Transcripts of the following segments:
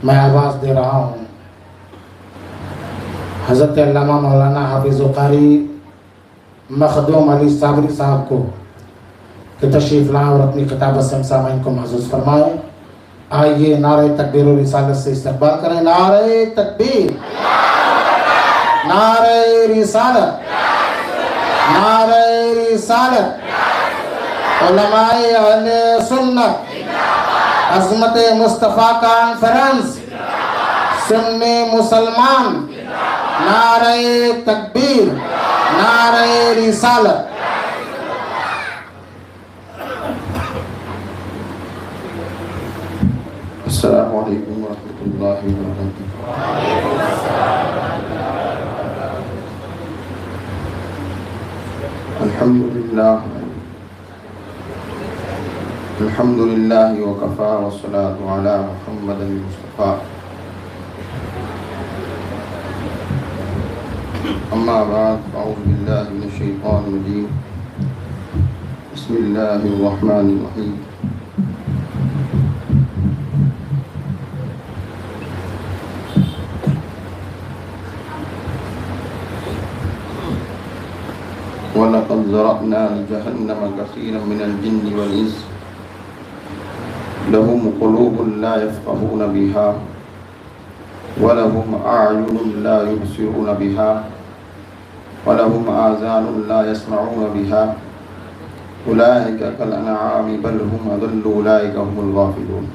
میں آواز دے رہا ہوں حضرت علامہ مولانا حافظ قاری مخدوم علی صابری صاحب کو کہ تشریف لائیں اور اپنی کتابت سے سامعین کو محظوظ فرمائیں۔ آئیے نعرہ تکبیر و رسالت سے استقبال کریں۔ نعرہ تکبیر، نعرہ رسالت، نعرہ رسالت۔ علماء اہل سنت، عظمت مصطفیٰ کانفرنس، سنی مسلمان، نعرہ تکبیر، نعرہ رسالت۔ السلام علیکم ورحمۃ اللہ وبرکاتہ۔ الحمد للہ وکفا والصلاة علی محمد المصطفیٰ۔ اما بعد، اعوذ باللہ من الشیطان الرجیم، بسم اللہ الرحمن الرحیم۔ وَلَقَدْ ذَرَأْنَا لِجَهَنَّمَ كَثِيرًا مِنَ الْجِنِّ وَالْإِنسِ لَهُمْ قُلُوبٌ لَا يَفْقَهُونَ بِهَا وَلَهُمْ أَعْيُنٌ لَا يُبْصِرُونَ بِهَا وَلَهُمْ آذَانٌ لَا يَسْمَعُونَ بِهَا أُولَئِكَ كَالْأَنْعَامِ بَلْ هُمْ أَضَلُّ أُولَئِكَ هُمُ الْغَافِلُونَ۔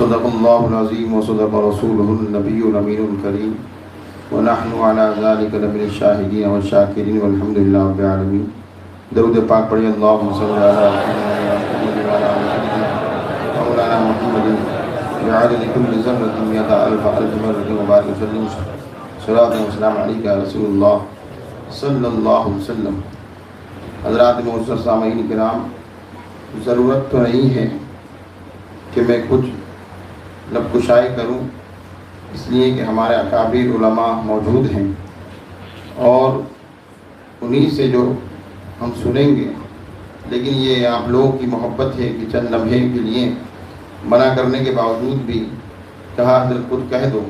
صدق اللہ العظیم وصدق رسولہ النبی الامین الکریم، ونحن على ذلك لمن الشاہدین والشاکرین والحمد للہ رب العالمین۔ درود پاک پڑھیں۔ اللہم صلی علی محمد وعلی آل مولانا محمد بعدد کل ذرۃ مئۃ الف الف مرۃ مبارک وسلم صلاۃ و سلام علیک یا رسول اللہ صلی اللہ علیہ وسلم۔ حضرات معزز سامعین کرام، ضرورت تو نہیں ہے کہ میں کچھ لب کشائی کروں، اس لیے کہ ہمارے اکابر علماء موجود ہیں اور انہی سے جو ہم سنیں گے، لیکن یہ آپ لوگوں کی محبت ہے کہ چند لمحے کے لیے منع کرنے کے باوجود بھی کہا حضرت کچھ کہہ دو۔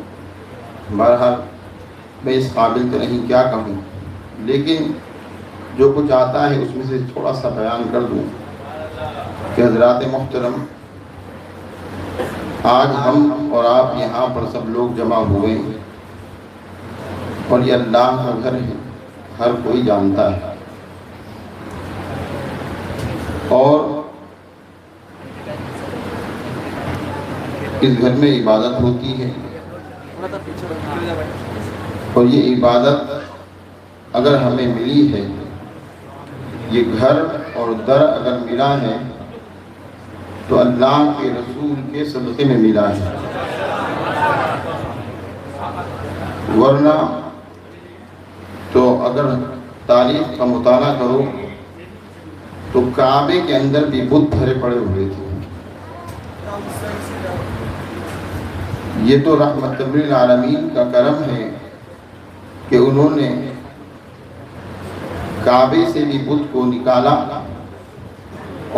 بہرحال میں اس قابل تو نہیں کیا کہوں، لیکن جو کچھ آتا ہے اس میں سے تھوڑا سا بیان کر دوں کہ حضرات محترم، آج ہم اور آپ یہاں پر سب لوگ جمع ہوئے ہیں اور یہ اللہ کا گھر ہے، ہر کوئی جانتا ہے، اور اس گھر میں عبادت ہوتی ہے، اور یہ عبادت اگر ہمیں ملی ہے، یہ گھر اور در اگر ملا ہے تو اللہ کے رسول کے صدقے میں ملا ہے، ورنہ تو اگر تاریخ کا مطالعہ کرو تو کعبے کے اندر بھی بت بھرے پڑے ہوئے تھے۔ یہ تو رحمت للعالمین کا کرم ہے کہ انہوں نے کعبے سے بھی بت کو نکالا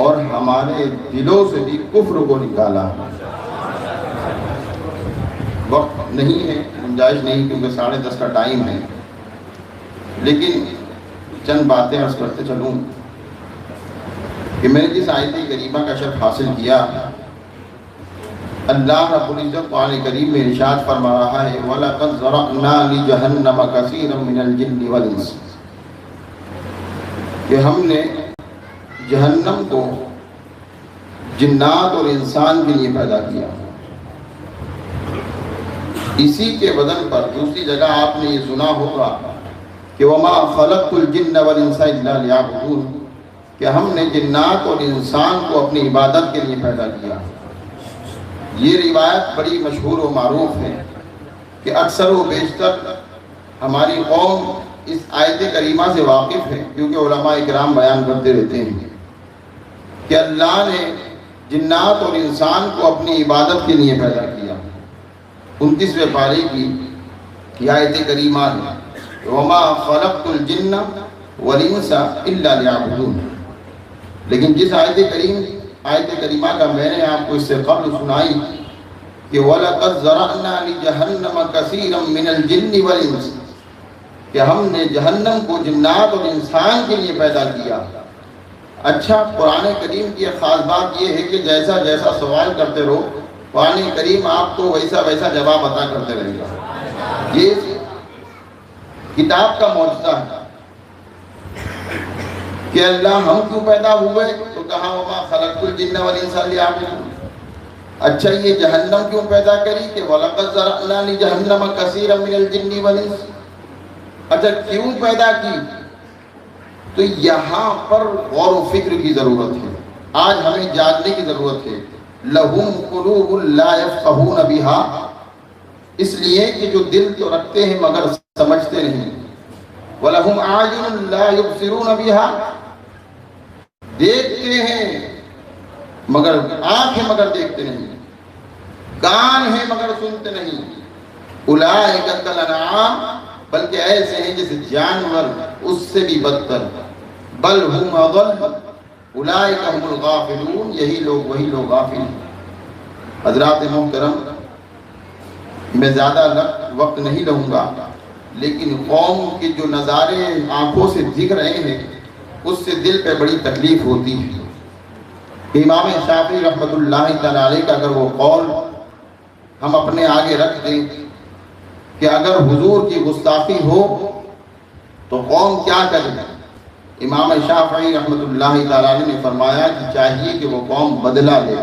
اور ہمارے دلوں سے بھی کفر کو نکالا۔ وقت نہیں ہے، گنجائش نہیں، کیونکہ 10:30 کا ٹائم ہے، لیکن چند باتیں عرض کرتے چلوں کہ میں نے جس آیت کریمہ کا شرح حاصل کیا، اللہ رب العزت قرآن کریم میں ارشاد فرما رہا ہے وَلَقَدْ ذَرَأْنَا لِجَهَنَّمَ كَثِيرًا مِنَ الْجِنِّ وَالْإِنسِ، کہ ہم نے جہنم کو جنات اور انسان کے لیے پیدا کیا۔ اسی کے بدن پر دوسری جگہ آپ نے یہ سنا ہوگا کہ وَمَا خَلَقْتُ الْجِنَّ وَالْإِنسَ إِلَّا لِيَعْبُدُونِ، کہ ہم نے جنات اور انسان کو اپنی عبادت کے لیے پیدا کیا۔ یہ روایت بڑی مشہور و معروف ہے کہ اکثر و بیشتر ہماری قوم اس آیت کریمہ سے واقف ہے، کیونکہ علماء اکرام بیان کرتے رہتے ہیں کہ اللہ نے جنات اور انسان کو اپنی عبادت کے لیے پیدا کیا۔ 29ویں پارے کی آیت کریمہ ہے وَمَا خَلَقْتُ الْجِنَّ وَالْإِنسَ إِلَّا لِيَعْبُدُونِ، لیکن جس آیت کریمہ کا میں نے آپ کو اس سے قبل سنائی کہ وَلَقَدْ ذَرَأْنَا لِجَهَنَّمَ كَثِيرًا مِنَ الْجِنِّ وَالْإِنسِ، کہ ہم نے جہنم کو جنات اور انسان کے لیے پیدا کیا۔ اچھا، قرآن کریم کی ایک خاص بات یہ ہے کہ جیسا جیسا سوال کرتے رہو قرآن کریم آپ کو ویسا ویسا جواب عطا کرتے رہے گا۔ یہ کتاب کا معجزہ ہے کہ اللہ ہم کیوں پیدا ہوئے، تو کہا وما خلقت الجن والانس الا ليعبدون۔ اچھا، یہ جہنم کیوں پیدا کری کہ وَلَقَدْ ذَرَأْنَا لِجَهَنَّمَ كَثِيرًا مِنَ الْجِنِّ وَالْإِنسِ۔ اچھا، کیوں پیدا کی؟ تو یہاں پر غور و فکر کی ضرورت ہے، آج ہمیں جاننے کی ضرورت ہے۔ لَهُمْ قُلُوبٌ لَا يَفْقَهُونَ بِهَا، اس لیے کہ جو دل تو رکھتے ہیں مگر سمجھتے نہیں۔ وَلَهُمْ أَعْيُنٌ لَا يُبْصِرُونَ بِهَا، دیکھتے ہیں مگر آنکھیں مگر دیکھتے نہیں، کان ہیں مگر سنتے نہیں۔ أُولَٰئِكَ كَالْأَنْعَامِ، بلکہ ایسے ہیں جیسے جانور، اس سے بھی بدتر۔ بل ہم اضل اولئک هم الغافلون، یہی لوگ وہی لوگ غافل ہیں۔ حضرات محترم، میں زیادہ وقت نہیں لوں گا، لیکن قوم کے جو نظارے آنکھوں سے دکھ رہے ہیں اس سے دل پہ بڑی تکلیف ہوتی ہے۔ امام شافعی رحمۃ اللہ تعالی علیہ کا اگر وہ قول ہم اپنے آگے رکھ دیں کہ اگر حضور کی گستاخی ہو تو قوم کیا کرے، امام شافعی رحمۃ اللہ تعالی علیہ نے فرمایا کہ چاہیے کہ وہ قوم بدلہ لے۔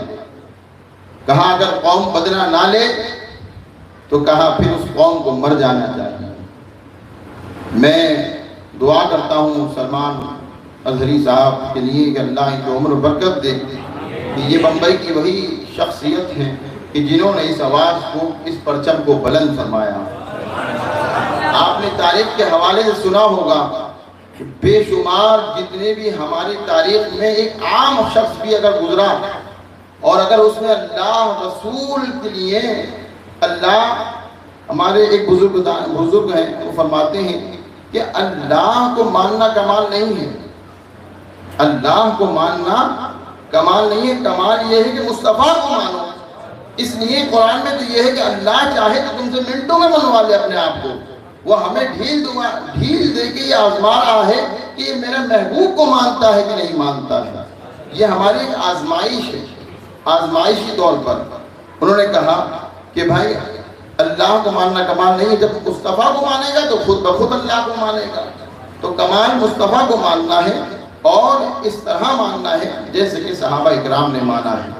کہا اگر قوم بدلہ نہ لے تو کہا پھر اس قوم کو مر جانا چاہیے۔ میں دعا کرتا ہوں سلمان اظہری صاحب کے لیے کہ اللہ ان کو عمر برکت دے، کہ یہ بمبئی کی وہی شخصیت ہیں کہ جنہوں نے اس آواز کو، اس پرچم کو بلند فرمایا۔ آپ نے تاریخ کے حوالے سے سنا ہوگا کہ بے شمار جتنے بھی ہماری تاریخ میں ایک عام شخص بھی اگر گزرا اور اگر اس میں اللہ رسول کے لیے اللہ، ہمارے ایک بزرگ ہیں وہ فرماتے ہیں کہ اللہ کو ماننا کمال نہیں ہے، اللہ کو ماننا کمال نہیں ہے، کمال یہ ہے کہ مصطفیٰ کو مانو۔ اس لیے قرآن میں تو یہ ہے کہ اللہ چاہے تو تم سے منٹوں میں منوا لے اپنے آپ کو۔ وہ ہمیں ڈھیل دے کے یہ آزما رہا ہے کہ یہ میرے محبوب کو مانتا ہے کہ نہیں مانتا ہے۔ یہ ہماری ایک آزمائش ہے، آزمائشی طور پر انہوں نے کہا کہ بھائی اللہ کو ماننا کمال نہیں ہے، جب مصطفیٰ کو مانے گا تو خود بخود اللہ کو مانے گا۔ تو کمال مصطفیٰ کو ماننا ہے اور اس طرح ماننا ہے جیسے کہ صحابہ اکرام نے مانا ہے،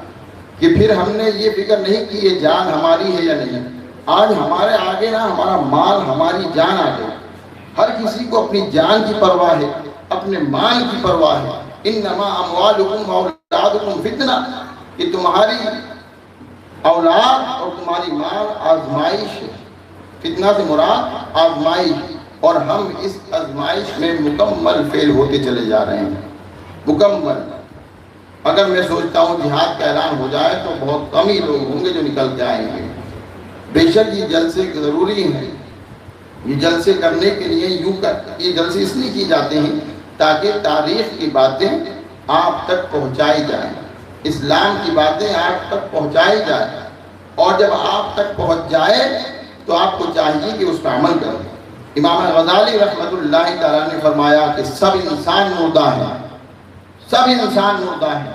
کہ پھر ہم نے یہ فکر نہیں کہ یہ جان ہماری ہے یا نہیں۔ آج ہمارے آگے نا ہمارا مال، ہماری جان آگے، ہر کسی کو اپنی جان کی پرواہ ہے، اپنے مال کی پرواہ ہے۔ انما اموالکم واولادکم فتنہ، کہ تمہاری اولاد اور تمہاری مال آزمائش ہے۔ فتنہ سے مراد آزمائش، اور ہم اس آزمائش میں مکمل فیل ہوتے چلے جا رہے ہیں، مکمل۔ اگر میں سوچتا ہوں جہاد کا اعلان ہو جائے تو بہت کم ہی لوگ ہوں گے جو نکل کے آئیں گے۔ بے شک یہ جلسے ضروری ہیں، یہ جلسے کرنے کے لیے یہ جلسے اس لیے کیے جاتے ہیں تاکہ تاریخ کی باتیں آپ تک پہنچائی جائیں، اسلام کی باتیں آپ تک پہنچائی جائیں، اور جب آپ تک پہنچ جائے تو آپ کو چاہیے کہ اس پر عمل کریں۔ امام غزالی رحمۃ اللہ تعالیٰ نے فرمایا کہ سب انسان مردہ ہے، سب انسان مردہ ہے،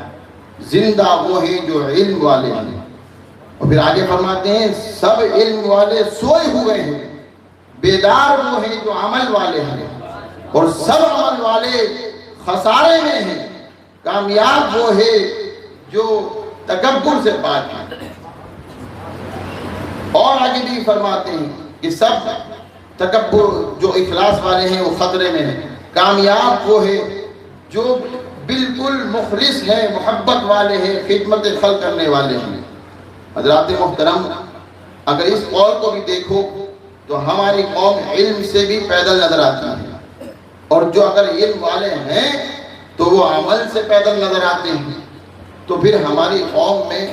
زندہ وہ ہیں جو علم والے ہیں۔ اور پھر آگے فرماتے ہیں سب علم والے سوئے ہوئے ہیں، بیدار وہ ہیں جو عمل والے ہیں، اور سب عمل والے خسارے میں ہیں، کامیاب وہ ہے جو تکبر سے پاک ہے۔ اور آگے بھی فرماتے ہیں کہ سب تکبر جو اخلاص والے ہیں وہ خطرے میں ہیں، کامیاب وہ ہے جو بالکل مخلص ہیں، محبت والے ہیں، خدمت خلق کرنے والے ہیں۔ حضرات محترم، اگر اس قول کو بھی دیکھو تو ہماری قوم علم سے بھی پیدل نظر آتی ہے، اور جو اگر علم والے ہیں تو وہ عمل سے پیدل نظر آتے ہیں۔ تو پھر ہماری قوم میں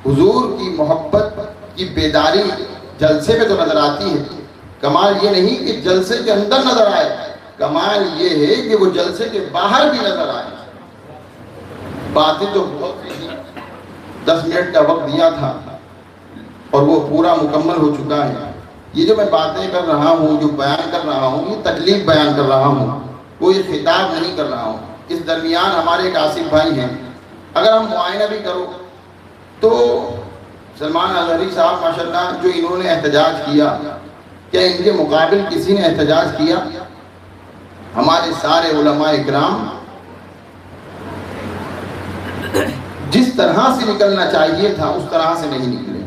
حضور کی محبت کی بیداری جلسے میں تو نظر آتی ہے۔ کمال یہ نہیں کہ جلسے کے اندر نظر آئے، کمال یہ ہے کہ وہ جلسے کے باہر بھی نظر آئے۔ باتیں تو بہت سی 10 منٹ کا وقت دیا تھا، اور وہ پورا مکمل ہو چکا ہے. یہ جو میں باتیں کر رہا ہوں، جو بیان کر رہا ہوں، یہ تکلیف بیان کر رہا ہوں، کوئی خطاب نہیں کر رہا ہوں. اس درمیان ہمارے ایک آصف بھائی ہیں، اگر ہم معائنہ بھی کرو تو سلمان اظہری صاحب ماشاءاللہ جو انہوں نے احتجاج کیا، کیا ان کے مقابل کسی نے احتجاج کیا؟ ہمارے سارے علماء اکرام جس طرح سے نکلنا چاہیے تھا اس طرح سے نہیں نکلے.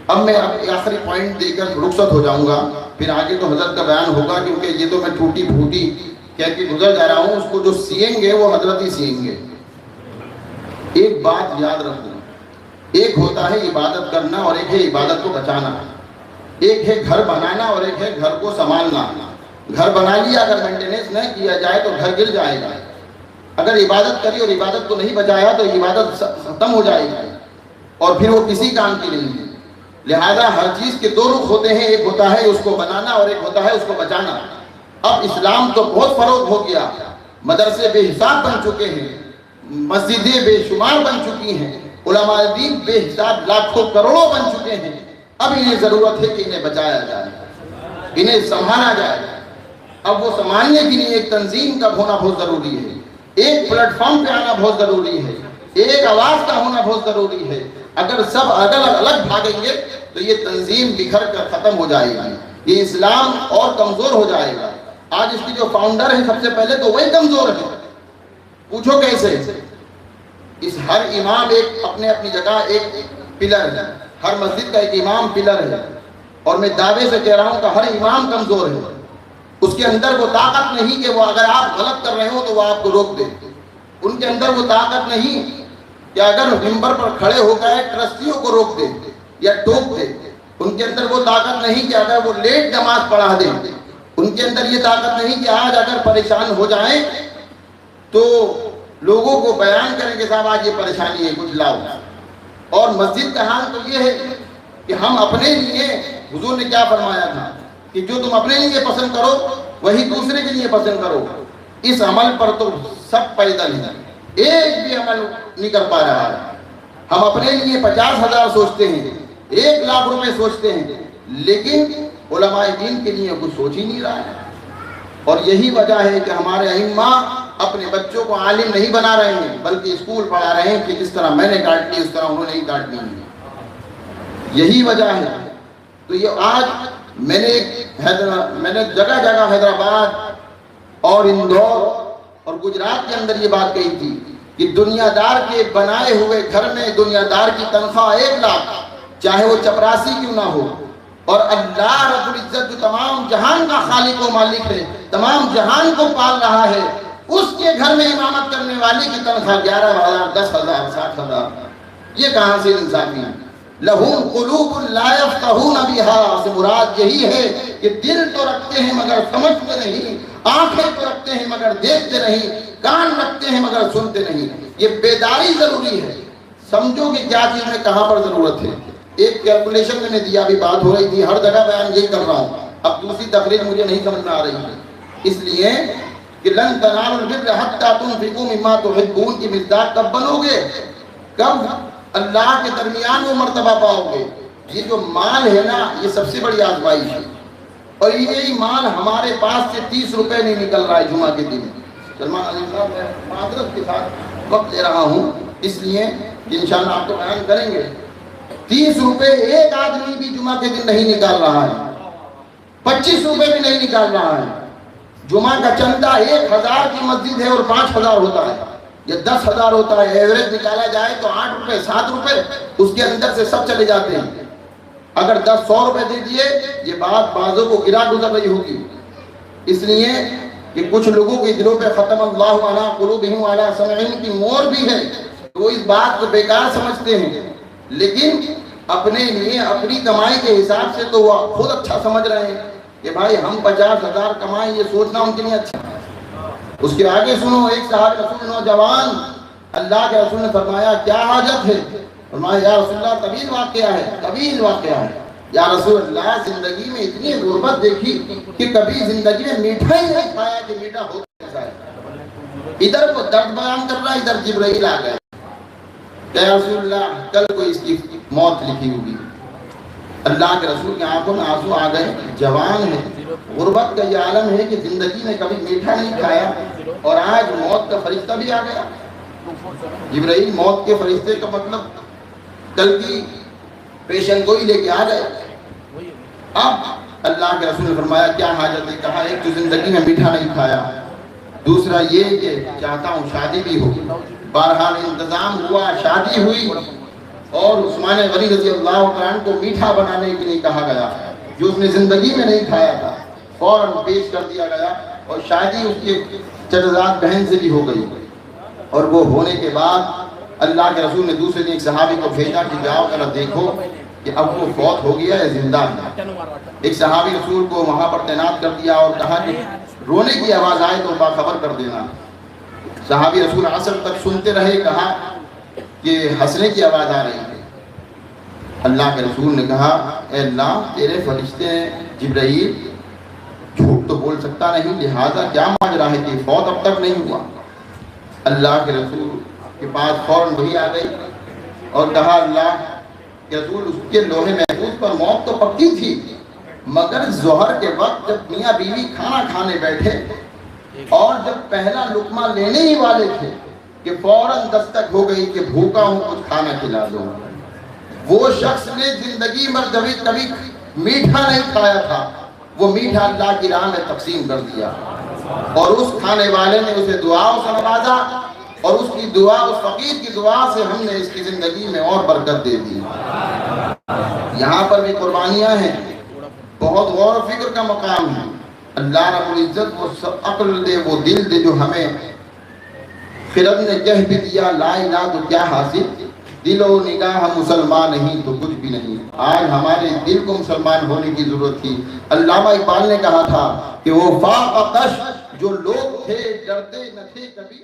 اب میں آخری پوائنٹ دے کر رخصت ہو جاؤں گا، پھر آگے تو حضرت کا بیان ہوگا، کیونکہ یہ تو میں ٹوٹی پھوٹی کہہ کے گزر جا رہا ہوں. اس کو جو سیئیں گے وہ حضرت ہی سیئیں گے. ایک بات یاد رکھو، ایک ہوتا ہے عبادت کرنا اور ایک ہے عبادت کو بچانا. ایک ہے گھر بنانا اور ایک ہے گھر کو سنبھالنا. گھر بنا لیا، اگر مینٹیننس نہ کیا جائے تو گھر گر جائے گا. اگر عبادت کری اور عبادت کو نہیں بچایا تو عبادت ختم ہو جائے گی اور پھر وہ کسی کام کی نہیں ہے. لہذا ہر چیز کے دو رخ ہوتے ہیں، ایک ہوتا ہے اس کو بنانا اور ایک ہوتا ہے اس کو بچانا. اب اسلام تو بہت فروغ ہو گیا، مدرسے بے حساب بن چکے ہیں، مسجدیں بے شمار بن چکی ہیں، علماء دین بے حساب لاکھوں کروڑوں بن چکے ہیں. اب انہیں ضرورت ہے کہ انہیں بچایا جائے، انہیں سنبھالا جائے. اب وہ سنبھالنے کے لیے ایک تنظیم کا ہونا بہت ضروری ہے، ایک پلیٹ فارم پہ آنا بہت ضروری ہے، ایک آواز کا ہونا بہت ضروری ہے. اگر سب الگ بھاگیں گے تو یہ تنظیم بکھر کر ختم ہو جائے گی، یہ اسلام اور کمزور ہو جائے گا. آج اس کی جو فاؤنڈر ہے سب سے پہلے تو وہی کمزور ہے. پوچھو کیسے؟ اس ہر امام ایک اپنی جگہ ایک پلر ہے، ہر مسجد کا ایک امام پلر ہے، اور میں دعوے سے کہہ رہا ہوں کہ ہر امام کمزور ہے. اس کے اندر وہ طاقت نہیں کہ وہ اگر آپ غلط کر رہے ہو تو وہ آپ کو روک دے. ان کے اندر وہ طاقت نہیں کہ اگر ممبر پر کھڑے ہو گئے ٹرسٹیوں کو روک دے یا ٹوک دے. ان کے اندر وہ طاقت نہیں کہ اگر وہ لیٹ نماز پڑھا دے. ان کے اندر یہ طاقت نہیں کہ آج اگر پریشان ہو جائیں تو لوگوں کو بیان کریں کہ صاحب آج یہ پریشانی ہے کچھ لاؤ. اور مسجد کا حال تو یہ ہے کہ ہم اپنے لیے، حضور نے کیا فرمایا تھا کہ جو تم اپنے لیے پسند کرو وہی دوسرے کے لیے پسند کرو. اس عمل پر تو سب پیدل ہیں، ایک بھی عمل نہیں کر پا رہا ہے. ہم اپنے لیے 50,000 سوچتے ہیں، 1,00,000 روپے سوچتے ہیں، لیکن علماء دین کے لیے کچھ سوچ ہی نہیں رہا ہے. اور یہی وجہ ہے کہ ہمارے ائمہ اپنے بچوں کو عالم نہیں بنا رہے ہیں، بلکہ اسکول پڑھا رہے ہیں کہ جس طرح میں نے کاٹ لی اس طرح انہوں نے ہی کاٹ لی. یہی وجہ ہے. تو یہ آج میں نے جگہ جگہ حیدرآباد اور اندور اور گجرات کے اندر یہ بات کہی تھی کہ دنیا دار کے بنائے ہوئے گھر میں دنیا دار کی تنخواہ 1,00,000، چاہے وہ چپراسی کیوں نہ ہو. اور اللہ رب العزت جو تمام جہان کا خالق و مالک ہے، تمام جہان کو پال رہا ہے، اس کے گھر میں امامت کرنے والے کی تنخواہ 11,000، 10,000، 60,000. یہ کہاں سے انصافی ہے؟ لہم قلوب لا یفقہون بہا سے مراد یہی ہے کہ دل تو رکھتے ہیں مگر سمجھتے نہیں، آنکھیں تو رکھتے ہیں مگر دیکھتے نہیں، کان رکھتے ہیں مگر سنتے نہیں. یہ بیداری ضروری ہے. سمجھو کہ کیا چیز میں کہاں پر ضرورت ہے. ایک کیلکولیشن میں نے دیا، ابھی بات ہو رہی تھی، ہر جگہ بیان یہی کر رہا ہوں. اب دوسری تقریر مجھے نہیں سمجھ میں آ رہی ہے، اس لیے کہ لن تنالوا البر حتی تنفقوا مما تحبون کی مصداق کب بنو گے؟ کب اللہ کے درمیان وہ مرتبہ پاؤ گے. یہ جو مال ہے نا، یہ سب سے بڑی آزمائش ہے. اور یہی مال ہمارے پاس سے 30 روپے نہیں نکل رہا ہے جمعہ کے دن. سلمان علی صاحب میں معذرت کے ساتھ وقت لے رہا ہوں، اس لیے کہ انشاءاللہ آپ کو بیان کریں گے. 30 روپے ایک آدمی بھی جمعہ کے دن نہیں نکال رہا ہے، 25 روپے بھی نہیں نکال رہا ہے. جمعہ کا چندہ 1,000 کی مسجد ہے اور 5,000 ہوتا ہے یا 10,000 ہوتا ہے. ایوریج نکالا جائے تو 8 روپے 7 روپے اس کے اندر سے سب چلے جاتے ہیں. اگر 100 روپے دے دیے، یہ بات بازوں کو گرا گزر رہی ہوگی. اس لیے کہ کچھ لوگوں کے دلوں پہ ختم اللہ علی قلوبہم وعلی سمعہم کی مور بھی ہے. وہ اس بات کو بیکار سمجھتے ہیں، لیکن اپنے لیے اپنی کمائی کے حساب سے تو وہ خود اچھا سمجھ رہے ہیں کہ بھائی ہم 50,000 کمائیں، یہ سوچنا ان کے لیے اچھا. اس کے آگے سنو، ایک صاحب رسول نوجوان، اللہ کے رسول نے فرمایا کیا حاجت ہے؟ فرمایا یا رسول اللہ طویل واقعہ ہے، طویل واقعہ ہے. یا رسول اللہ زندگی میں اتنی غربت دیکھی کہ کبھی زندگی میں میٹھا ہی نہیں کھایا کہ میٹھا ہو کیسا ہے. ادھر وہ درد بیان کر رہا ہے، ادھر جبرائیل آ گئے. یا رسول اللہ کل کو اس کی موت لکھی ہوگی. اللہ کے رسول کی آنکھوں میں آنسو آ گئے، جوان ہے، غربت کا یہ عالم ہے کہ زندگی میں کبھی میٹھا نہیں کھایا اور آج موت کا فرشتہ بھی آ گیا۔ جبرائیل موت کے فرشتے کا مطلب کل کی پیشن گوئی لے کے آ گئے۔ اب اللہ کے رسول نے فرمایا کیا حاجت ہے؟ کہا ایک تو زندگی میں میٹھا نہیں کھایا، دوسرا یہ کہ چاہتا ہوں شادی بھی ہو۔ بہرحال انتظام ہوا، شادی ہوئی اور عثمان غنی رضی اللہ عنہ کو میٹھا بنانے کے لیے کہا گیا جو اس نے زندگی میں نہیں کھایا تھا، فوراً پیش کر دیا گیا اور شادی اس کے چچزاد بہن سے بھی ہو گئی۔ اور وہ ہونے کے بعد اللہ کے رسول نے دوسرے دن ایک صحابی کو بھیجا کہ جاؤ ذرا دیکھو کہ اب وہ فوت ہو گیا یا زندہ ہے۔ ایک صحابی رسول کو وہاں پر تعینات کر دیا اور کہا کہ رونے کی آواز آئے تو باخبر کر دینا۔ صحابی رسول عصر تک سنتے رہے، کہا کہ ہنسنے کی آواز آ رہی ہے۔ اللہ کے رسول نے کہا اے اللہ تیرے فرشتے جبرائیل جھوٹ تو بول سکتا نہیں، لہٰذا کیا ماجرا ہے کہ فوت اب تک نہیں ہوا؟ اللہ کے رسول کے پاس فوراً وحی آ گئی اور کہا اللہ کے رسول اس کے لوہے محفوظ پر موت تو پکی تھی، مگر ظہر کے وقت جب میاں بیوی کھانا کھانے بیٹھے اور جب پہلا لقمہ لینے ہی والے تھے کہ فوراً دستک ہو گئی کہ بھوکا ہوں کچھ کھانا کھلا دو۔ وہ شخص نے زندگی میں کبھی میٹھا نہیں کھایا تھا، وہ میٹھا اللہ کی راہ میں تقسیم کر دیا اور اس کھانے والے نے اسے دعاؤں سے نوازا اور اس کی دعا، اس فقیر کی دعا سے ہم نے اس کی زندگی میں اور برکت دے دی۔ یہاں پر بھی قربانیاں ہیں، بہت غور و فکر کا مقام ہے۔ اللہ رب العزت وہ عقل دے، وہ دل دے جو ہمیں خرد نے کہہ بھی دیا لا الہ تو کیا حاصل، دل و نگاہ مسلمان نہیں تو کچھ بھی نہیں۔ آج ہمارے دل کو مسلمان ہونے کی ضرورت تھی۔ علامہ اقبال نے کہا تھا کہ وہ فاق کش جو لوگ تھے ڈرتے نہ تھے کبھی،